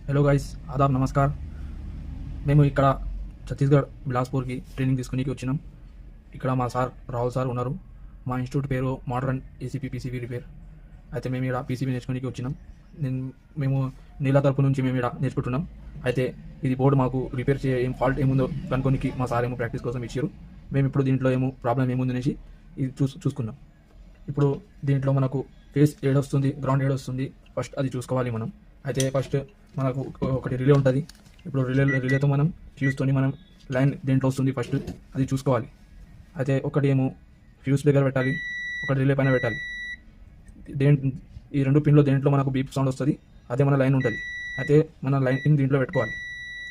Hello guys, Aadab, namaskar. మేము ఇక్కడ Chhattisgarh బిలాస్పూర్కి training తీసుకునికి వచ్చినాం. ఇక్కడ మా సార్ రాహుల్ సార్ ఉన్నారు. మా ఇన్స్టిట్యూట్ పేరు మోడర్న్ ఏసీపీ పీసీబీ రిపేర్. అయితే మేము ఇక్కడ పీసీబీ నేర్చుకునికి వచ్చినాం. మేము నీళ్ళ తరపు నుంచి మేము ఇక్కడ నేర్చుకుంటున్నాం. అయితే ఇది బోర్డు మాకు రిపేర్ ఏం ఫాల్ట్ ఏముందో కనుక్కోనికి మా సార్ ఏమో ప్రాక్టీస్ కోసం ఇచ్చారు. మేము ఇప్పుడు దీంట్లో ఏమో ప్రాబ్లం ఏముందనేసి ఇది చూసుకుందాం. ఇప్పుడు దీంట్లో మనకు ఫేస్ ఏడొస్తుంది, గ్రౌండ్ ఏడొస్తుంది, ఫస్ట్ అది చూసుకోవాలి మనం. అయితే ఫస్ట్ మనకు ఒకటి రిలే ఉంటుంది. ఇప్పుడు రిలేతో మనం ఫ్యూజ్తోని మనం లైన్ దేంట్లో వస్తుంది ఫస్ట్ అది చూసుకోవాలి. అయితే ఒకటి ఏమో ఫ్యూజ్ దగ్గర పెట్టాలి, ఒకటి రిలే పైన పెట్టాలి. ఈ రెండు పిన్లో దేంట్లో మనకు బీప్ సౌండ్ వస్తుంది అదే మన లైన్ ఉంటుంది. అయితే మన లైన్ ఇన్ దీంట్లో పెట్టుకోవాలి.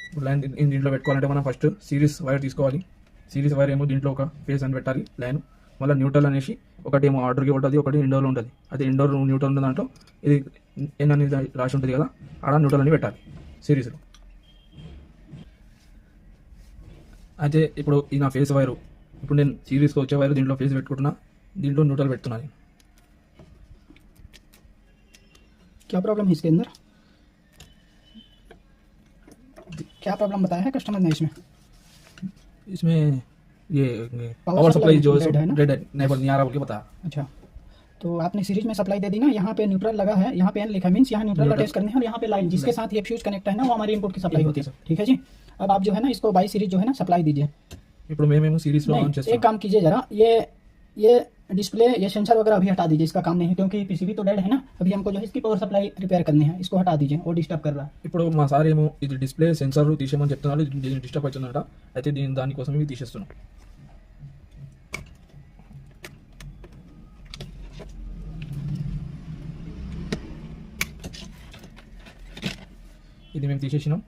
ఇప్పుడు లైన్ ఇన్ దీంట్లో పెట్టుకోవాలంటే మనం ఫస్ట్ సిరీస్ వైర్ తీసుకోవాలి. సిరీస్ వైర్ ఏమో దీంట్లో ఒక ఫేస్ అని పెట్టాలి లైన్. మళ్ళీ న్యూట్రల్ అనేసి ఒకటి ఏమో ఆర్డర్కి ఉంటుంది, ఒకటి ఇండోర్లో ఉంటుంది. అదే ఇండోర్ న్యూట్రల్ ఉన్న దాంట్లో ఇది ఎన్ అనేది రాసి ఉంటుంది కదా, ఆడ న్యూట్రల్ అని పెట్టాలి సిరీస్లో. అయితే ఇప్పుడు ఇది నా ఫేస్ వైరు. ఇప్పుడు నేను సిరీస్కి వచ్చే వైరు దీంట్లో ఫేస్ పెట్టుకుంటున్నా, దీంట్లో న్యూట్రల్ పెడుతున్నాను. क्या प्रॉब्लम है इसके अंदर? क्या प्रॉब्लम बताया है कस्टमर ने इसमें ये पावर सप्लाई जो है ना, डेड है, नहीं आ रहा बोल के बताया. अच्छा, तो आपने सीरीज में सप्लाई दे दी ना. यहाँ पे न्यूट्रल लगा है, यहाँ पे एन लिखा मीन्स यहाँ न्यूट्रल अटैच करने है, और यहाँ पे लाइन जिसके साथ ये फ्यूज कनेक्ट है ना वो हमारी इनपुट की सप्लाई होती है. ठीक है जी. अब आप जो है ना इसको बाई सीरीज जो है ना सप्लाई दीजिए. ఇప్పుడు మేము సిరీస్లో ఆన్ చేస్తాం. एक काम कीजिए जरा, ये डिस्प्ले, ये सेंसर वगैरह अभी हटा दीजिए, इसका काम नहीं है क्योंकि पीसीबी तो डेड है ना. अभी हमको जो है इसकी पावर सप्लाई रिपेयर करनी है, इसको हटा दीजिए, वो डिस्टर्ब कर रहा है. ఇప్పుడు మా సార్ ఏమో ఇది డిస్ప్లే సెన్సార్ తీసేయమని చెప్తున్నాడు. దీన్ని డిస్టర్బ్ అవుతుందట. అయితే దానికోసం ఇవి తీసేస్తున్నాం. ఇది మేము తీసేసినాం.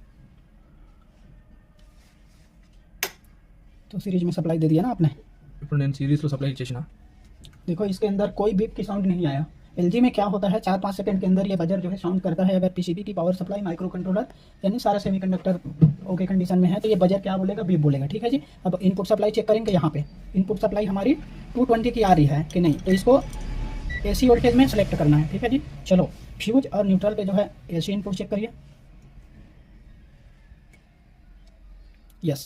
तो सीरीज में सप्लाई दे दिया ना आपने. ఇప్పుడు నేను సిరీస్లో సప్లై ఇచ్చేసిన. देखो इसके अंदर कोई बीप की साउंड नहीं आया. एलजी में क्या होता है 4-5 सेकंड के अंदर ये बजर जो है साउंड करता है. अगर पीसीबी की पावर सप्लाई, माइक्रो कंट्रोलर यानी सारा सेमीकंडक्टर ओके कंडीशन में है तो ये बजर क्या बोलेगा, बीप बोलेगा. ठीक है जी. अब इनपुट सप्लाई चेक करेंगे. यहाँ पे इनपुट सप्लाई हमारी 220 की आ रही है कि नहीं, तो इसको एसी वोल्टेज में सेलेक्ट करना है. ठीक है जी. चलो फ्यूज और न्यूट्रल पे जो है एसी इनपुट चेक करिए. यस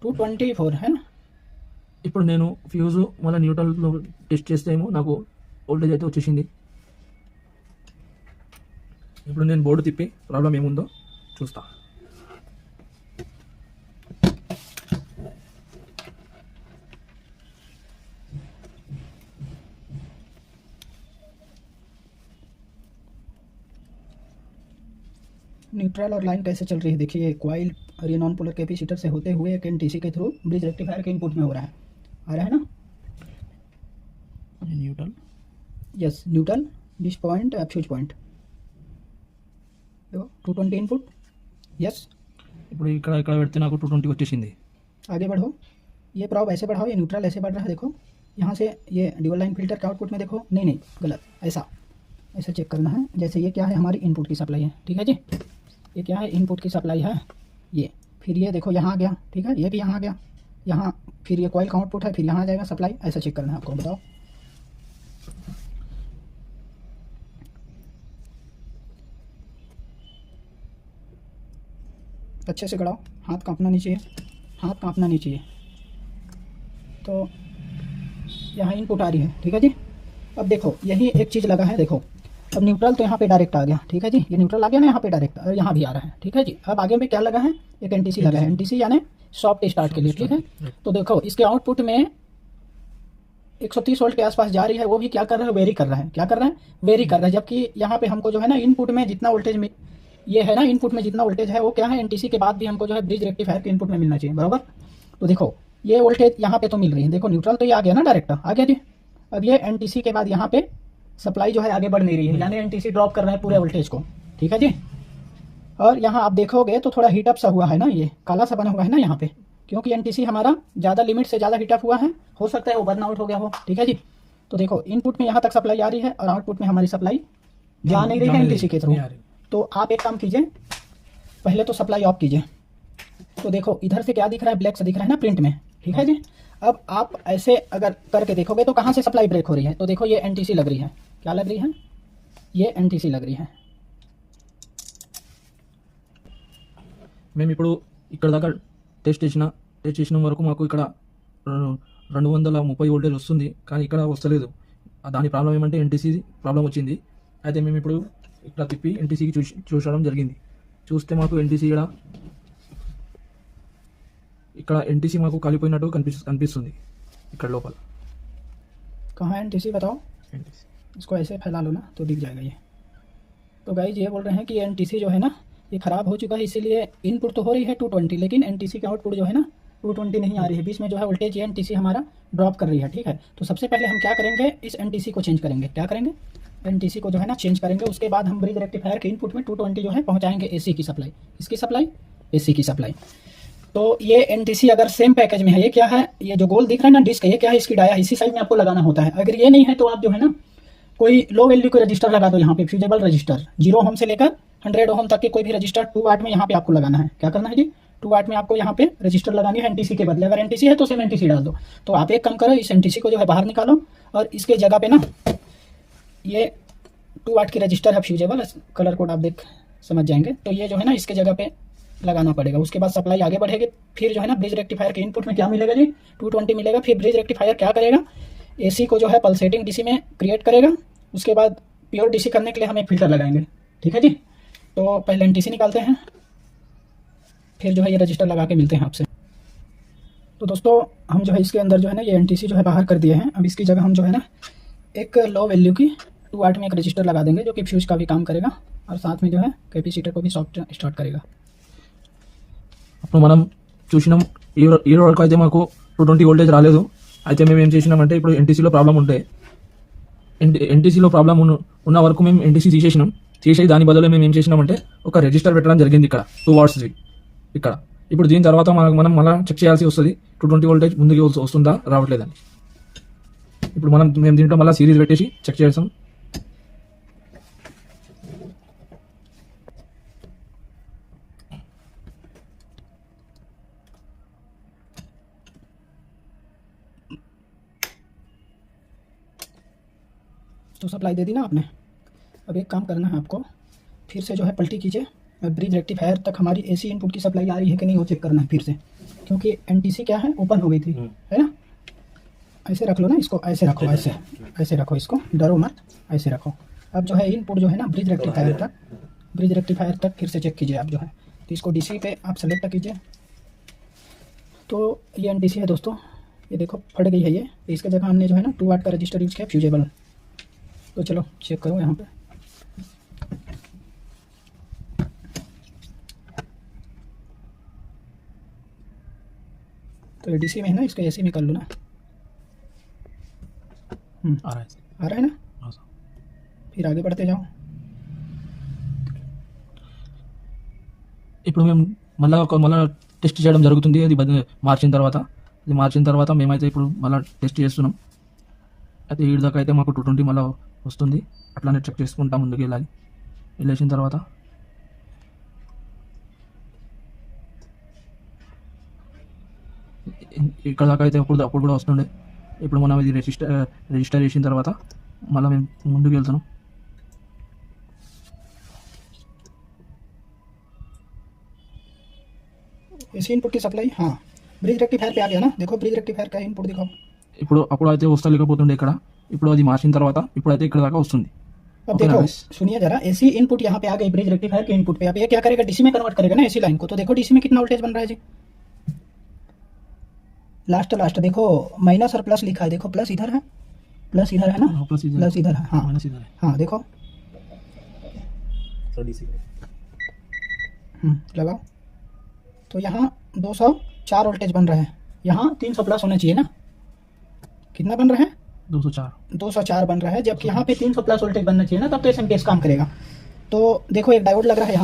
224 है ना. ఇప్పుడు నేను ఫ్యూజు మళ్ళీ న్యూట్రల్లో టెస్ట్ చేస్తే ఏమో నాకు వోల్టేజ్ అయితే వచ్చేసింది. ఇప్పుడు నేను బోర్డు తిప్పి ప్రాబ్లం ఏముందో చూస్తా. न्यूट्रल और लाइन कैसे चल रही है देखिए. क्वाइल और ये नॉन पोलर कैपेसिटर से होते हुए एक एनटीसी के थ्रू ब्रिज रेक्टिफायर के इनपुट में हो रहा है. आ रहा है ना. Neutral, yes neutral, this point fuse point. देखो 220 इनपुट. यस ఇప్పుడు ఇక్కడ ఇక్కడ పెడితే నాకు 220 వచ్చేసింది. आगे बढ़ो. ये प्रॉब ऐसे बढ़ाओ, ये न्यूट्रल ऐसे बढ़ रहा है. देखो यहाँ से ये ड्यूअल लाइन फिल्टर के आउटपुट में देखो. नहीं नहीं गलत, ऐसा ऐसे चेक करना है. जैसे ये क्या है, हमारी इनपुट की सप्लाई है. ठीक है जी. ये क्या है, इनपुट की सप्लाई है. ये फिर ये देखो यहाँ आ गया. ठीक है, ये भी यहाँ आ गया. यहाँ फिर ये कॉइल का आउटपुट है, फिर यहाँ आ जाएगा सप्लाई. ऐसा चेक करना है आपको. बताओ अच्छे से गड़ाओ. हाथ कांपना नहीं चाहिए, हाथ कांपना नहीं चाहिए. तो यहाँ इनपुट आ रही है. ठीक है जी. अब देखो यही एक चीज़ लगा है. देखो अब न्यूट्रल तो यहाँ पे डायरेक्ट आ गया. ठीक है जी. ये न्यूट्रल आ गया ना यहाँ पे डायरेक्ट, और यहाँ भी आ रहा है. ठीक है जी. अब आगे में क्या लगा है, एक एनटीसी लगा है. एनटीसी यानी सॉफ्ट स्टार्ट के लिए. ठीक है. तो देखो इसके आउटपुट में 130 वोल्ट के आसपास जा रही है. वो भी क्या कर रहा है, वेरी कर रहा है. क्या कर रहा है, वेरी कर रहा है. जबकि यहाँ पे हमको जो है ना इनपुट में जितना वोल्टेज में ये है ना, इनपुट में जितना वोल्टेज है वो क्या है, एनटीसी के बाद भी हमको जो है ब्रिज रेक्टिफायर के इनपुट में मिलना चाहिए. बराबर. तो देखो ये वोल्टेज यहाँ पे तो मिल रही है. देखो न्यूट्रल तो ये आ गया ना डायरेक्ट, आ गया जी. अब ये एनटीसी के बाद यहाँ पे सप्लाई जो है आगे बढ़ नहीं रही है, यानी एनटीसी ड्रॉप कर रहा है पूरे वोल्टेज को. ठीक है जी. और यहाँ आप देखोगे तो थोड़ा हीटअप सा हुआ है ना, ये काला सा बना हुआ है ना यहाँ पे, क्योंकि एनटीसी हमारा ज़्यादा लिमिट से ज़्यादा हीटअप हुआ है. हो सकता है वो बर्न आउट हो गया हो. ठीक है जी. तो देखो इनपुट में यहाँ तक सप्लाई आ रही है और आउटपुट में हमारी सप्लाई जा नहीं रही है एनटीसी के थ्रू. तो आप एक काम कीजिए, पहले तो सप्लाई ऑफ कीजिए. तो देखो इधर से क्या दिख रहा है, ब्लैक से दिख रहा है ना प्रिंट में. ठीक है जी. अब आप ऐसे अगर करके देखोगे तो कहाँ से सप्लाई ब्रेक हो रही है. तो देखो ये एनटीसी लग रही है. क्या लग रही है, ये एनटीसी लग रही है. మేము ఇప్పుడు ఇక్కడ దాకా టెస్ట్ చేసిన వరకు మాకు ఇక్కడ 230 వోల్టేజ్ వస్తుంది, కానీ ఇక్కడ వస్తలేదు. దాని ప్రాబ్లం ఏమంటే ఎన్టీసీ ప్రాబ్లం వచ్చింది. అయితే మేము ఇప్పుడు ఇక్కడ తిప్పి ఎన్టీసీకి చూసడం జరిగింది. చూస్తే మాకు ఎన్టీసీ ఇక్కడ ఎన్టీసీ మాకు కాలిపోయినట్టు కనిపిస్తుంది ఇక్కడ లోపల. कहाँ है एनटीसी बताओ, NTC इसको ऐसे फैला लो ना तो दिख जाएगा ये। तो गाइज ये बोल रहे हैं कि एनटीसी जो है ना ये ख़राब हो चुका है, इसीलिए इनपुट तो हो रही है 220, लेकिन एनटीसी की आउटपुट जो है ना 220 नहीं आ रही है, बीच में जो है वोल्टेज ये एनटीसी हमारा ड्रॉप कर रही है। ठीक है, तो सबसे पहले हम क्या करेंगे, इस एनटीसी को चेंज करेंगे। क्या करेंगे, एनटीसी को जो है ना चेंज करेंगे। उसके बाद हम ब्रिज रेक्टिफायर के इनपुट में 220 जो है पहुँचाएंगे एसी की सप्लाई। इसकी सप्लाई एसी की सप्लाई। तो ये एनटीसी अगर सेम पैकेज में है, ये क्या है, ये जो गोल दिख रहा है ना डिस्क, ये क्या है, इसकी डाया इसी साइड में आपको लगाना होता है। अगर ये नहीं है तो आप जो है ना कोई लो वैल्यू के रजिस्टर लगा दो यहाँ पे, फ्यूजेबल रजिस्टर 0 ओम से लेकर 100 ओम तक के कोई भी रजिस्टर 2 वाट में यहाँ पे आपको लगाना है। क्या करना है जी, 2 वाट में आपको यहाँ पे रजिस्टर लगानी है एनटीसी के बदले। अगर एनटीसी है तो सेम एनटीसी डाल दो। तो आप एक काम करो, इस एनटीसी को जो है बाहर निकालो और इसके जगह पे ना ये 2 वाट की रजिस्टर है फ्यूजेबल, कलर कोड आप देख समझ जाएंगे। तो ये जो है ना इसके जगह पे लगाना पड़ेगा। उसके बाद सप्लाई आगे बढ़ेगी। फिर जो है ना ब्रिज रेक्टिफायर के इनपुट में क्या मिलेगा जी, 220 मिलेगा। फिर ब्रिज रेक्टिफायर क्या करेगा, एसी को जो है पल्सेटिंग डीसी में क्रिएट करेगा। उसके बाद प्योर डीसी करने के लिए हम एक फिल्टर लगाएंगे। ठीक है जी, तो पहले एनटीसी निकालते हैं, फिर जो है ये रजिस्टर लगा के मिलते हैं आपसे। तो दोस्तों हम जो है इसके अंदर जो है ना ये एनटीसी जो है बाहर कर दिए हैं। अब इसकी जगह हम जो है ना एक लो वैल्यू की 2 वाट में एक रजिस्टर लगा देंगे, जो कि फ्यूज का भी काम करेगा और साथ में जो है कैपेसिटर को भी सॉफ्ट स्टार्ट करेगा। అప్పుడు మనం చూసినాం ఈ వరకు అయితే మాకు 220 వోల్టేజ్ రాలేదు. అయితే మేము ఏం చేసినామంటే ఇప్పుడు ఎన్టీసీలో ప్రాబ్లం ఉంటే ఎన్టీసీలో ప్రాబ్లం ఉన్న వరకు మేము ఎన్టీసీ తీసేసి దాని బదులు మేము ఏం చేసినామంటే ఒక రెజిస్టర్ పెట్టడం జరిగింది ఇక్కడ 2 వాట్స్ది ఇక్కడ. ఇప్పుడు దీని తర్వాత మనం మళ్ళీ చెక్ చేయాల్సి వస్తుంది 220 వోల్టేజ్ ముందుకు వస్తుందా రావట్లేదని. ఇప్పుడు మేము దీంట్లో మళ్ళీ సిరీస్ పెట్టేసి చెక్ చేస్తాం. तो सप्लाई दे दी ना आपने। अब एक काम करना है आपको, फिर से जो है पलटी कीजिए, ब्रिज रेक्टिफायर तक हमारी एसी इनपुट की सप्लाई आ रही है कि नहीं वो चेक करना है फिर से, क्योंकि एनटीसी क्या है ओपन हो गई थी, है ना। ऐसे रख लो ना इसको, ऐसे रखो, ऐसे रखो इसको, डरो मत, ऐसे रखो। अब जो है इनपुट जो है ना ब्रिज रेक्टिफायर तक फिर से चेक कीजिए आप जो है। तो इसको डीसी पे आप सेलेक्ट कीजिए। तो ये एनटीसी है दोस्तों, ये देखो फट गई है ये। तो इसके जगह हमने जो है ना 2 वाट का रजिस्टर यूज किया फ्यूजेबल। तो चलो चेक करो यहाँ पे। तो डीसी में है ना, इसको एसी में कर लो ना। आ रहा है ना। हाँ। फिर आगे बढ़ते जाओ। ఇప్పుడు మేము మళ్ళీ టెస్ట్ చేయడం జరుగుతుంది. అది మార్చిన తర్వాత మేమైతే ఇప్పుడు మళ్ళీ టెస్ట్ చేస్తున్నాం. అయితే ఈ దాకా అయితే మాకు 220 మళ్ళీ వస్తుంది. అట్లానే చెక్ చేసుకుంటా ముందుకు వెళ్ళేసిన తర్వాత ఇక్కడ దాకా అయితే అప్పుడు కూడా వస్తుండే. ఇప్పుడు మనం ఇది రిజిస్టర్ చేసిన తర్వాత మళ్ళీ మేము ముందుకు వెళ్తున్నాం. एसी इनपुट की सप्लाई, हाँ ब्रिज रेक्टिफायर पे आ गया ना। देखो ब्रिज रेक्टिफायर का इनपुट दिखाओ। అప్పుడు అయితే వస్తలేకపోతుండే ఇక్కడ. ఇప్పుడు అది మార్చిన తర్వాత ఇప్పుడైతే ఇక్కడ దాకా వస్తుంది. अब देखो सुनिए जरा, एसी इनपुट यहाँ पे आ गई ब्रिज रेक्टिफायर के इनपुट पे। अब ये क्या करेगा, डीसी में कन्वर्ट करेगा ना एसी लाइन को। तो देखो डीसी में कितना वोल्टेज बन रहा है जी, लास्ट देखो माइनस और प्लस लिखा है। देखो प्लस इधर है, प्लस इधर है ना, प्लस इधर है। हाँ देखो लगाओ। तो यहाँ 204 वोल्टेज बन रहा है, यहाँ 300 प्लस होना चाहिए ना। कितना बन रहा है, 204 बन रहा है, जबकि यहाँ पे 300 प्लस वोल्टेज बनना चाहिए ना, तब तो एसएमपीएस काम करेगा। तो देखो एक डायोड लग रहा है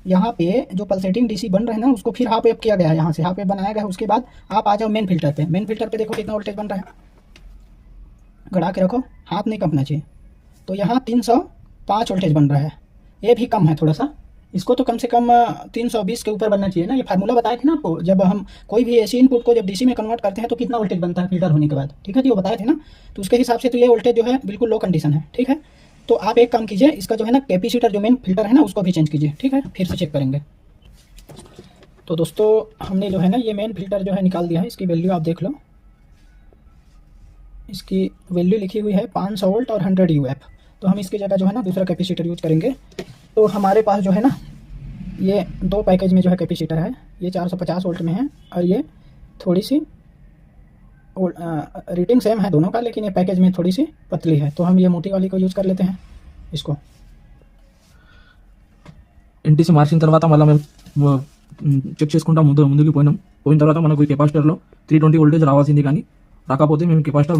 यहाँ पे जो पल्सेटिंग डीसी बन रहा है ना, उसको फिर हाफ वेव किया गया है, यहाँ से हाफ वेव बनाया गया है। उसके बाद आप आ जाओ मेन फिल्टर पे। मेन फिल्टर पे देखो कितना वोल्टेज बन रहा है, गड़ा के रखो, हाथ नहीं कंपना चाहिए। तो यहाँ 305 वोल्टेज बन रहा है, ये भी कम है थोड़ा सा। इसको तो कम से कम 320 के ऊपर बनना चाहिए ना। ये फार्मूला बताए थे ना आपको, जब हम कोई भी एसी इनपुट को जब डीसी में कन्वर्ट करते हैं तो कितना वोल्टेज बनता है फिल्टर होने के बाद। ठीक है जी, वो बताए थे ना। तो उसके हिसाब से तो ये वोल्टेज जो है बिल्कुल लो कंडीशन है। ठीक है, तो आप एक काम कीजिए, इसका जो है ना कैपेसिटर जो मेन फिल्टर है ना उसको भी चेंज कीजिए। ठीक है, फिर से चेक करेंगे। तो दोस्तों हमने जो है ना ये मेन फिल्टर जो है निकाल दिया है। इसकी वैल्यू आप देख लो, इसकी वैल्यू लिखी हुई है 500 वोल्ट और 100 यूएफ। तो हम इसकी जगह जो है ना दूसरा कैपेसिटर यूज करेंगे। तो हमारे पास जो है ना ये दो पैकेज में जो है कैपेसिटर है, ये 450 वोल्ट में है और ये थोड़ी सी रीडिंग सेम है दोनों का, लेकिन ये पैकेज में थोड़ी सी पतली है। तो हम ये मोटी वाली को यूज कर लेते हैं इसको। ఎన్టీసీ మార్చిన తర్వాత మళ్ళీ మేము చెక్ చేసుకుంటాం, ముందుకు పోయిన తర్వాత మనకు ఈ కెపాసిటర్లో 320 వోల్టేజ్ రావాల్సింది, కానీ రాకపోతే మేము కెపాసిటర్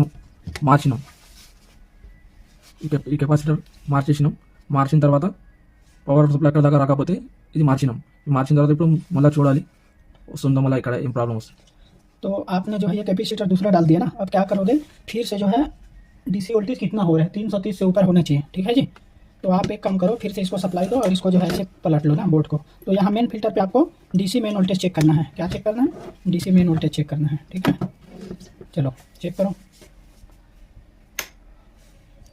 మార్చినాం. ఈ కెపాసిటర్ మార్చిన తర్వాత పవర్ సప్లై అక్కడ దాకా రాకపోతే ఇది మార్చినాం. మార్చిన తర్వాత ఇప్పుడు మళ్ళీ చూడాలి వస్తుందో మళ్ళీ ఇక్కడ ఏం ప్రాబ్లం వస్తుంది. तो आपने जो है ये कैपेसिटर दूसरा डाल दिया ना, अब क्या करोगे फिर से जो है डीसी वोल्टेज कितना हो रहा है 330 से ऊपर होना चाहिए, ठीक है जी। तो आप एक काम करो, फिर से इसको सप्लाई दो और इसको जो है ऐसे पलट लो ना बोर्ड को। तो यहाँ मेन फिल्टर पे आपको डीसी मेन वोल्टेज चेक करना है। क्या चेक करना है? डीसी मेन वोल्टेज चेक करना है, ठीक है। चलो चेक करो,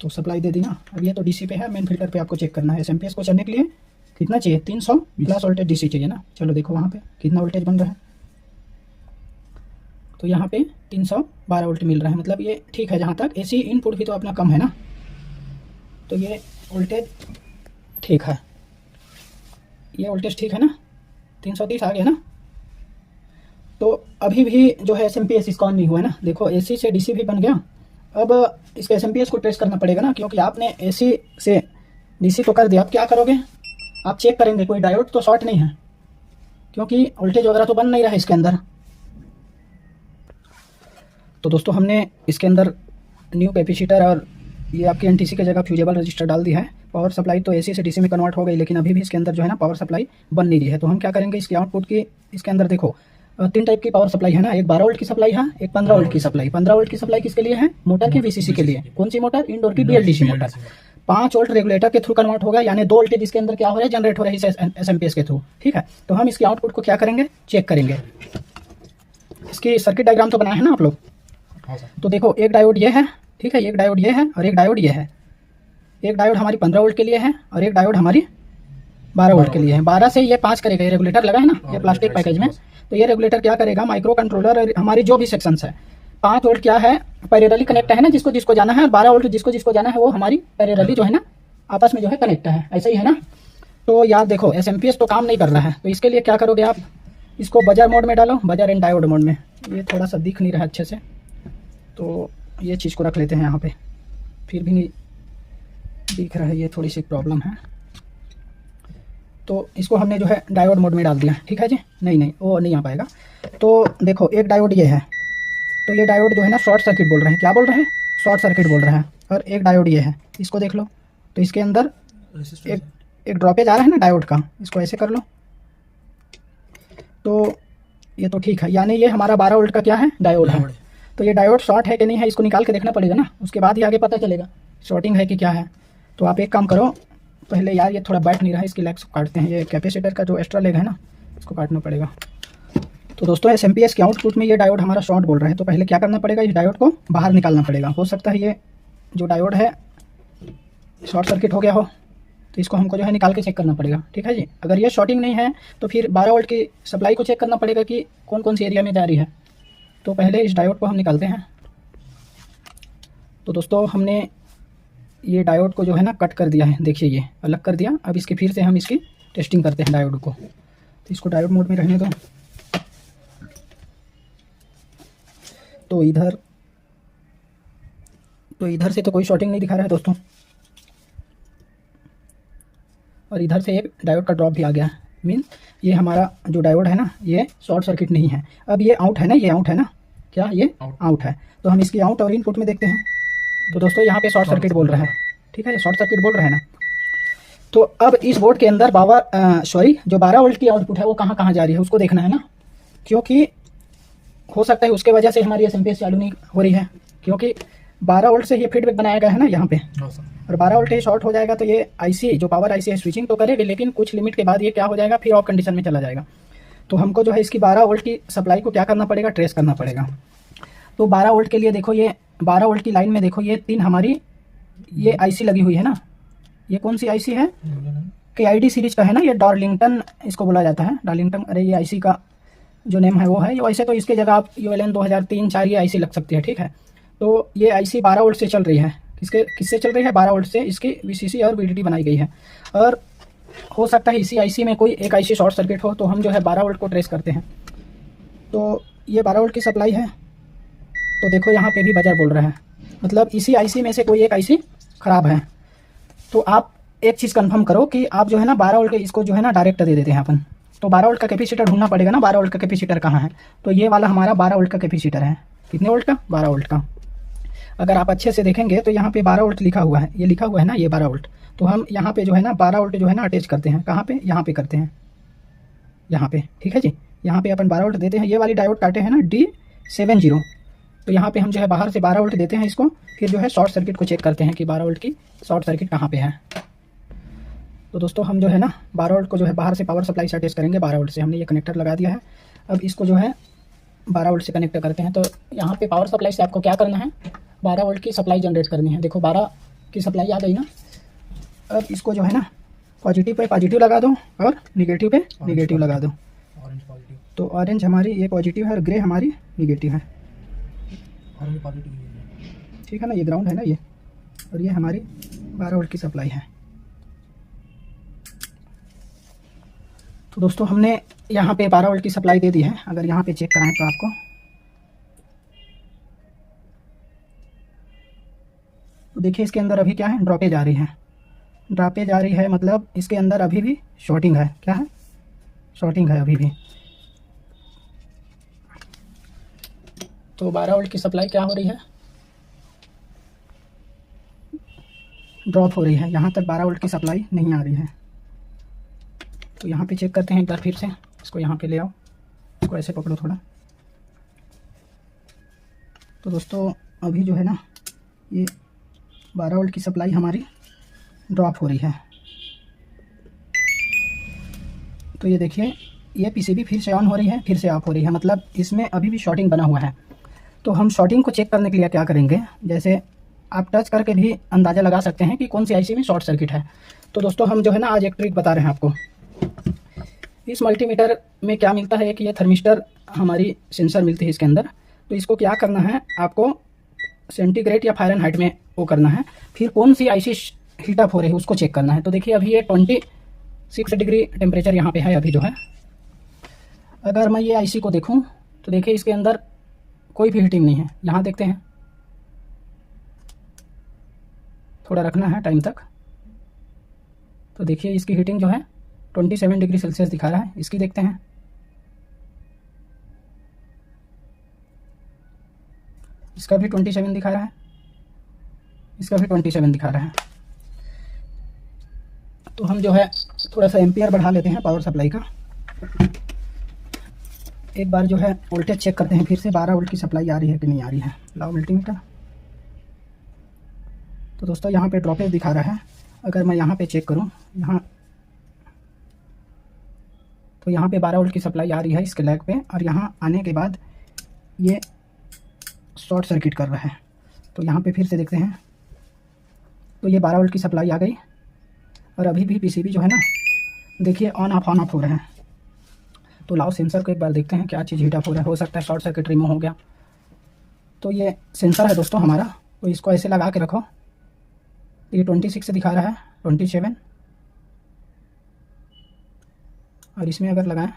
तो सप्लाई दे दी ना। अब ये तो डीसी पे है, मेन फिल्टर पे आपको चेक करना है। एसएमपीएस को चलने के लिए कितना चाहिए? 300 प्लस वोल्टेज डीसी चाहिए ना। चलो देखो वहाँ पे कितना वोल्टेज बन रहा है। तो यहाँ पे 312 वोल्ट मिल रहा है, मतलब ये ठीक है। जहाँ तक एसी इनपुट भी तो अपना कम है ना, तो ये वोल्टेज ठीक है, ये वोल्टेज ठीक है ना, 330 आ गया ना। तो अभी भी जो है एसएमपीएस इसका ऑन नहीं हुआ है ना। देखो एसी से डीसी भी बन गया, अब इसके एसएमपीएस को ट्रेस करना पड़ेगा ना, क्योंकि आपने एसी से डीसी तो कर दिया। अब क्या करोगे आप? चेक करेंगे कोई डायोड तो शॉर्ट नहीं है, क्योंकि वोल्टेज वगैरह तो बन नहीं रहा है इसके अंदर। तो दोस्तों हमने इसके अंदर न्यू कैपेसिटर और ये आपके एनटीसी की जगह फ्यूजेबल रजिस्टर डाल दिया है। पावर सप्लाई तो एसी से डीसी में कन्वर्ट हो गई, लेकिन अभी भी इसके अंदर जो है ना पावर सप्लाई बन नहीं रही है। तो हम क्या करेंगे, इसके आउटपुट की इसके अंदर देखो 3 टाइप की पावर सप्लाई है ना, एक 12 वोल्ट की सप्लाई है, एक 15 वोल्ट की सप्लाई। 15 वोल्ट की सप्लाई किसके लिए है? मोटर की वीसीसी के लिए। कौन सी मोटर? इंडोर की बीएलडीसी मोटर। 5 वोल्ट रेगुलेटर के थ्रू कन्वर्ट होगा, यानी 2 वोल्टेज इसके अंदर क्या हो रहा है? जनरेट हो रहा है एसएमपीएस के थ्रू, ठीक है। तो हम इसके आउटपुट को क्या करेंगे? चेक करेंगे। इसकी सर्किट डायग्राम तो बनाया है ना आप लोग। तो देखो एक डायोड ये है, ठीक है, एक डायोड ये है और एक डायोड ये है। एक डायोड हमारी 15 वोल्ट के लिए है और एक डायोड हमारी 12 वोल्ट के लिए है। 12 से ये 5 करेगा, ये रेगुलेटर लगा है ना ये प्लास्टिक पैकेज में। तो ये रेगुलेटर क्या करेगा? माइक्रो कंट्रोलर और हमारी जो भी सेक्शंस है, 5 वोल्ट क्या है? पैरेलली कनेक्ट है ना, जिसको जिसको जाना है, और 12 वोल्ट जिसको जिसको जाना है वो हमारी पैरेलली जो है ना आपस में जो है कनेक्ट है, ऐसा ही है ना। तो यार देखो एसएमपीएस तो काम नहीं कर रहा है, तो इसके लिए क्या करोगे आप? इसको बजर मोड में डालो, बजर एंड डायोड मोड में। ये थोड़ा सा दिख नहीं रहा अच्छे से, तो ये चीज़ को रख लेते हैं यहाँ पे। फिर भी नहीं दिख रहा है, ये थोड़ी सी प्रॉब्लम है। तो इसको हमने जो है डायोड मोड में डाल दिया, ठीक है जी। नहीं वो नहीं आ पाएगा। तो देखो एक डायोड ये है, तो ये डायोड जो है ना शॉर्ट सर्किट बोल रहे हैं। क्या बोल रहे हैं? शॉर्ट सर्किट बोल रहे हैं। और एक डायोड ये है, इसको देख लो। तो इसके अंदर एक ड्रॉपेज आ रहा है ना डायोड का, इसको ऐसे कर लो। तो ये तो ठीक है, यानी ये हमारा 12 वोल्ट का क्या है? डायोड है। तो ये डायोड शॉर्ट है कि नहीं है इसको निकाल के देखना पड़ेगा ना, उसके बाद ही आगे पता चलेगा शॉर्टिंग है कि क्या है। तो आप एक काम करो, पहले यार ये थोड़ा बैठ नहीं रहा है, इसकी लेग्स को काटते हैं। ये कैपेसिटर का जो एक्स्ट्रा लेग है ना, इसको काटना पड़ेगा। तो दोस्तों एसएमपीएस के आउटपुट में ये डायोड हमारा शॉर्ट बोल रहा है, तो पहले क्या करना पड़ेगा? इस डायोड को बाहर निकालना पड़ेगा। हो सकता है ये जो डायोड है शॉर्ट सर्किट हो गया हो, तो इसको हमको जो है निकाल के चेक करना पड़ेगा, ठीक है जी। अगर ये शॉर्टिंग नहीं है तो फिर 12 वोल्ट की सप्लाई को चेक करना पड़ेगा कि कौन कौन सी एरिया में जा रही है। तो पहले इस डायोड को हम निकालते हैं। तो दोस्तों हमने ये डायोड को जो है ना कट कर दिया है, देखिए ये अलग कर दिया। अब इसकी फिर से हम इसकी टेस्टिंग करते हैं डायोड को। तो इसको डायोड मोड में रहने दो। तो इधर से तो कोई शॉर्टिंग नहीं दिखा रहा है दोस्तों, और इधर से एक डायोड का ड्रॉप भी आ गया। मीन्स ये हमारा जो डायोड है ना ये शॉर्ट सर्किट नहीं है। अब ये आउट है ना, ये आउट है ना, क्या ये आउट है। तो हम इसकी आउट और इनपुट में देखते हैं। तो दोस्तों यहाँ पे शॉर्ट सर्किट बोल रहा है, ठीक है, ये शॉर्ट सर्किट बोल रहा है ना। तो अब इस बोर्ड के अंदर जो 12 वोल्ट की आउटपुट है वो कहाँ कहाँ जा रही है उसको देखना है ना, क्योंकि हो सकता है उसके वजह से हमारी एसएमपीएस चालू नहीं हो रही है, क्योंकि 12 वोल्ट से ये फीडबैक बनाया गया है ना यहाँ पे। और 12 वोल्ट शॉर्ट हो जाएगा तो ये आईसी जो पावर आईसी है स्विचिंग तो करेगी, लेकिन कुछ लिमिट के बाद ये क्या हो जाएगा? फिर ऑफ कंडीशन में चला जाएगा। तो हमको जो है इसकी 12 वोल्ट की सप्लाई को क्या करना पड़ेगा? ट्रेस करना पड़ेगा। तो 12 वोल्ट के लिए देखो, ये 12 वोल्ट की लाइन में देखो ये 3 हमारी ये आईसी लगी हुई है ना। ये कौन सी आईसी है? KID सीरीज का है ना, ये डार्लिंगटन इसको बोला जाता है, डार्लिंगटन। अरे ये IC का जो नेम है वो है, वैसे तो इसके जगह आप ULN 2003-4 ये IC लग सकती है, ठीक है। तो ये IC 12 वोल्ट से चल रही है। किससे चल रही है? 12 वोल्ट से इसकी VCC और VDD बनाई गई है। और हो सकता है इसी IC में कोई एक IC शॉर्ट सर्किट हो, तो हम जो है 12 वोल्ट को ट्रेस करते हैं। तो ये 12 वोल्ट की सप्लाई है। तो देखो यहाँ पे भी बजर बोल रहा है, मतलब इसी IC में से कोई एक IC ख़राब है। तो आप एक चीज़ कंफर्म करो कि आप जो है ना 12 वोल्ट के इसको जो है ना डायरेक्ट दे देते हैं अपन। तो 12 वोल्ट का कैपेसिटर ढूंढना पड़ेगा ना, 12 वोल्ट का कैपेसिटर कहाँ है। तो ये वाला हमारा 12 वोल्ट का कैपेसिटर है। कितने वोल्ट का? 12 वोल्ट का। अगर आप अच्छे से देखेंगे तो यहाँ पे 12 वोल्ट लिखा हुआ है, ये लिखा हुआ है ना, ये 12 वोल्ट। तो हम यहाँ पे जो है ना 12 वोल्ट जो है ना अटैच करते हैं। कहाँ पे? यहाँ पे करते हैं, यहाँ पे, ठीक है जी। यहाँ पे अपन 12 वोल्ट देते हैं। ये वाली डायोड काटे हैं ना D70। तो यहाँ पे हम जो है बाहर से 12 वोल्ट देते हैं इसको, फिर जो है शॉर्ट सर्किट को चेक करते हैं कि 12 वोल्ट की शॉर्ट सर्किट कहाँ पे है। तो दोस्तों हम जो है ना 12 वोल्ट को जो है बाहर से पावर सप्लाई से अटैच करेंगे। 12 वोल्ट से हमने ये कनेक्टर लगा दिया है। अब इसको जो है 12 वोल्ट से कनेक्ट करते हैं। तो यहाँ पे पावर सप्लाई से आपको क्या करना है? 12 वोल्ट की सप्लाई जनरेट करनी है। देखो 12 की सप्लाई आ गई ना। अब इसको जो है ना पॉजिटिव पे पॉजिटिव लगा दो और निगेटिव पे निगेटिव लगा दो। तो ऑरेंज हमारी ये पॉजिटिव है और ग्रे हमारी निगेटिव है, ठीक है ना। ये ग्राउंड है ना ये, और ये हमारी 12 वोल्ट की सप्लाई है। तो दोस्तों हमने यहाँ पे 12 वोल्ट की सप्लाई दे दी है। अगर यहाँ पे चेक कराएं तो आपको, तो देखिए इसके अंदर अभी क्या है? ड्रॉपेज आ रही है। ड्रॉपेज आ रही है मतलब इसके अंदर अभी भी शॉर्टिंग है। क्या है? शॉर्टिंग है अभी भी। तो 12 वोल्ट की सप्लाई क्या हो रही है? ड्रॉप हो रही है। यहाँ तक 12 वोल्ट की सप्लाई नहीं आ रही है। तो यहाँ पे चेक करते हैं एक बार फिर से। इसको यहाँ पे ले आओ, इसको ऐसे पकड़ो थोड़ा। तो दोस्तों अभी जो है ना ये 12 वोल्ट की सप्लाई हमारी ड्रॉप हो रही है। तो ये देखिए ये PCB फिर से ऑन हो रही है, फिर से ऑफ हो रही है, मतलब इसमें अभी भी शॉर्टिंग बना हुआ है। तो हम शॉर्टिंग को चेक करने के लिए क्या करेंगे? जैसे आप टच करके भी अंदाज़ा लगा सकते हैं कि कौन सी IC में शॉर्ट सर्किट है। तो दोस्तों हम जो है ना आज एक ट्रिक बता रहे हैं आपको। इस मल्टीमीटर में क्या मिलता है कि ये थर्मिस्टर हमारी सेंसर मिलती है इसके अंदर। तो इसको क्या करना है आपको? सेंटीग्रेड या फ़ारेनहाइट में वो करना है। फिर कौन सी IC हीटअप हो रही है उसको चेक करना है। तो देखिए अभी ये 26 डिग्री टेम्परेचर यहाँ पे है अभी जो है। अगर मैं ये IC को देखूँ तो देखिए इसके अंदर कोई भी हीटिंग नहीं है। यहाँ देखते हैं, थोड़ा रखना है टाइम तक। तो देखिए इसकी हीटिंग जो है 27 डिग्री सेल्सियस दिखा रहा है। इसकी देखते हैं, इसका भी 27 दिखा रहा है, इसका भी 27 दिखा रहा है। तो हम जो है थोड़ा सा एम्पियर बढ़ा लेते हैं पावर सप्लाई का। एक बार जो है वोल्टेज चेक करते हैं फिर से 12 वोल्ट की सप्लाई आ रही है कि नहीं आ रही है। लाओ मल्टीमीटर। तो दोस्तों यहाँ पे ड्रॉपेज दिखा रहा है। अगर मैं यहाँ पे चेक करूँ, यहाँ तो यहाँ पे 12 वोल्ट की सप्लाई आ रही है इसके लैग पे, और यहाँ आने के बाद ये शॉर्ट सर्किट कर रहा है। तो यहाँ पे फिर से देखते हैं, तो ये 12 वोल्ट की सप्लाई आ गई और अभी भी PCB जो है ना देखिए ऑन ऑफ हो रहा है। तो लाओ सेंसर को एक बार देखते हैं क्या चीज़ हीट अप हो रहा है। हो सकता है शॉर्ट सर्किट रिमूव हो गया। तो ये सेंसर है दोस्तों हमारा। तो इसको ऐसे लगा के रखो। ये 26 से दिखा रहा है, 27, और इसमें अगर लगाएं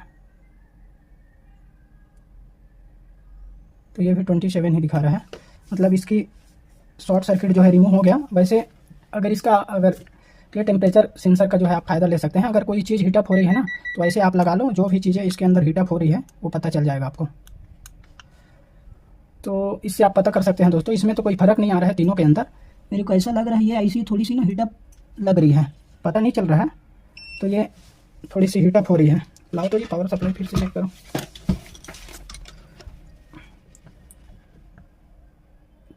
तो ये भी 27 ही दिखा रहा है। मतलब इसकी शॉर्ट सर्किट जो है रिमूव हो गया। वैसे अगर ये टेम्परेचर सेंसर का जो है आप फ़ायदा ले सकते हैं। अगर कोई चीज़ हीटअप हो रही है ना तो ऐसे आप लगा लो, जो भी चीज़ें इसके अंदर हीटअप हो रही है वो पता चल जाएगा आपको। तो इससे आप पता कर सकते हैं दोस्तों। इसमें तो कोई फ़र्क नहीं आ रहा है तीनों के अंदर। मेरे को ऐसा लग रहा है ये IC थोड़ी सी ना हीटअप लग रही है, पता नहीं चल रहा है। तो ये थोड़ी सी हीटअप हो रही है। लाओ तो ये पावर सप्लाई फिर से चेक करो।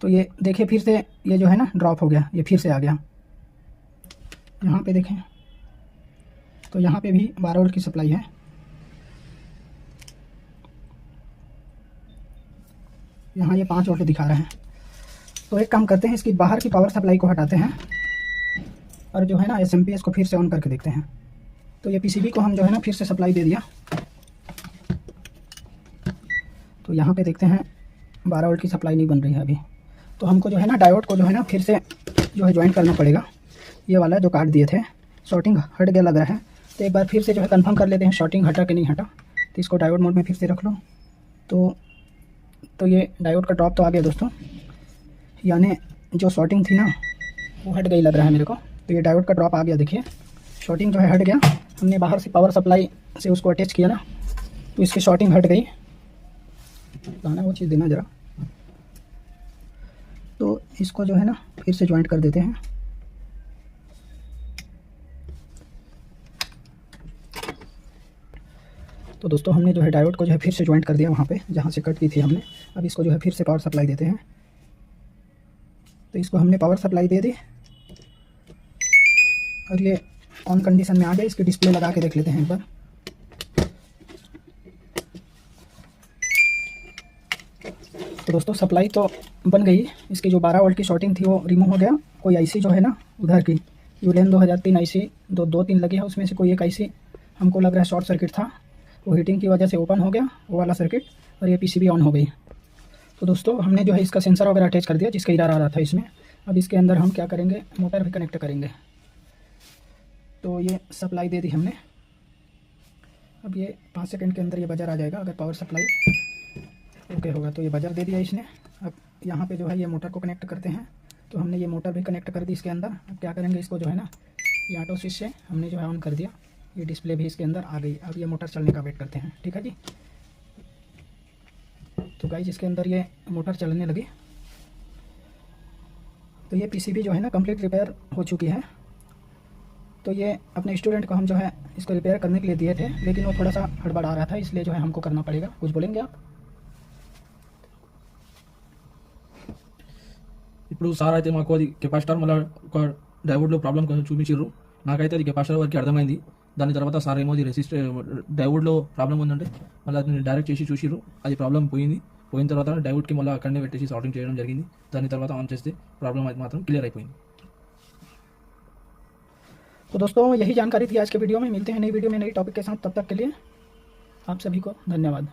तो ये देखिए फिर से ये जो है ना ड्रॉप हो गया, ये फिर से आ गया। यहाँ पे देखें तो यहाँ पे भी 12 वोल्ट की सप्लाई है। यहाँ ये 5 वोल्ट दिखा रहा है। तो एक काम करते हैं, इसकी बाहर की पावर सप्लाई को हटाते हैं और जो है ना SMP इसको फिर से ऑन करके देखते हैं। तो ये पीसीबी को हम जो है ना फिर से सप्लाई दे दिया। तो यहाँ पे देखते हैं 12 वोल्ट की सप्लाई नहीं बन रही है अभी, तो हमको जो है ना डायोड को जो है ना फिर से जो है ज्वाइन करना पड़ेगा। ये वाला जो काट दिए थे, शॉर्टिंग हट गया लग रहा है, तो एक बार फिर से जो है कंफर्म कर लेते हैं शॉर्टिंग हटा कि नहीं हटा। तो इसको डायोड मोड में फिर से रख लो। तो ये डायोड का ड्रॉप तो आ गया दोस्तों, यानी जो शॉर्टिंग थी ना वो हट गई लग रहा है मेरे को। तो ये डायोड का ड्रॉप आ गया, देखिए शॉर्टिंग जो है हट गया। हमने बाहर से पावर सप्लाई से उसको अटैच किया ना, तो इसकी शॉर्टिंग हट गई। लाना वो चीज़ देना ज़रा। तो इसको जो है ना फिर से ज्वाइंट कर देते हैं। तो दोस्तों हमने जो है डायोड को जो है फिर से ज्वाइंट कर दिया वहाँ पे जहाँ से कट की थी हमने। अब इसको जो है फिर से पावर सप्लाई देते हैं। तो इसको हमने पावर सप्लाई दे दी और ये ऑन कंडीशन में आ गया। इसकी डिस्प्ले लगा के देख लेते हैं एक बार। तो दोस्तों सप्लाई तो बन गई, इसकी जो 12 वोल्ट की शॉर्टिंग थी वो रिमूव हो गया। कोई आईसी जो है ना उधर की यूलेन 2003 आईसी दो तीन लगी है, उसमें से कोई एक आईसी हमको लग रहा है शॉर्ट सर्किट था, वो हीटिंग की वजह से ओपन हो गया वो वाला सर्किट, और ये पीसीबी ऑन हो गई। तो दोस्तों हमने जो है इसका सेंसर वगैरह अटैच कर दिया जिसका एरर आ रहा था इसमें। अब इसके अंदर हम क्या करेंगे, मोटर भी कनेक्ट करेंगे। तो ये सप्लाई दे दी हमने। अब ये 5 सेकंड के अंदर ये बजर आ जाएगा अगर पावर सप्लाई ओके होगा। तो ये बजर दे दिया इसने। अब यहाँ पे जो है ये मोटर को कनेक्ट करते हैं। तो हमने ये मोटर भी कनेक्ट कर दी इसके अंदर। अब क्या करेंगे, इसको जो है ना ये ऑटो स्विच से हमने जो है ऑन कर दिया। ये डिस्प्ले भी इसके अंदर आ गई। अब ये मोटर चलने का वेट करते हैं, ठीक है जी। तो गाइस इसके अंदर ये मोटर चलने लगी। तो ये पीसीबी जो है ना कंप्लीट रिपेयर हो चुकी है। तो ये अपने स्टूडेंट को हम जो है इसको रिपेयर करने के लिए दिए थे, लेकिन वो थोड़ा सा हड़बड़ा रहा था, इसलिए जो है हमको करना पड़ेगा। कुछ बोलेंगे आप? ఇప్పుడు సార్ అయితే మాకు అది కెపాసిటర్ మళ్ళీ ఒక డయోడ్లో ప్రాబ్లం కొంచెం చూపించారు. నాకైతే అది కెపాసిటర్ వరకు అర్థమైంది. దాని తర్వాత సార్ ఏమో అది రెసిస్టర్ డయోడ్లో ప్రాబ్లం ఉందంటే మళ్ళీ అది డైరెక్ట్ చేసి చూసిరు, అది ప్రాబ్లం పోయింది. పోయిన తర్వాత డయోడ్కి మళ్ళీ అక్కడనే పెట్టేసి సార్టింగ్ చేయడం జరిగింది. దాని తర్వాత ఆన్ చేస్తే ప్రాబ్లం అది మాత్రం క్లియర్ అయిపోయింది. तो दोस्तों यही जानकारी थी आज के वीडियो में। मिलते हैं नई वीडियो में नई टॉपिक के साथ, तब तक के लिए आप सभी को धन्यवाद।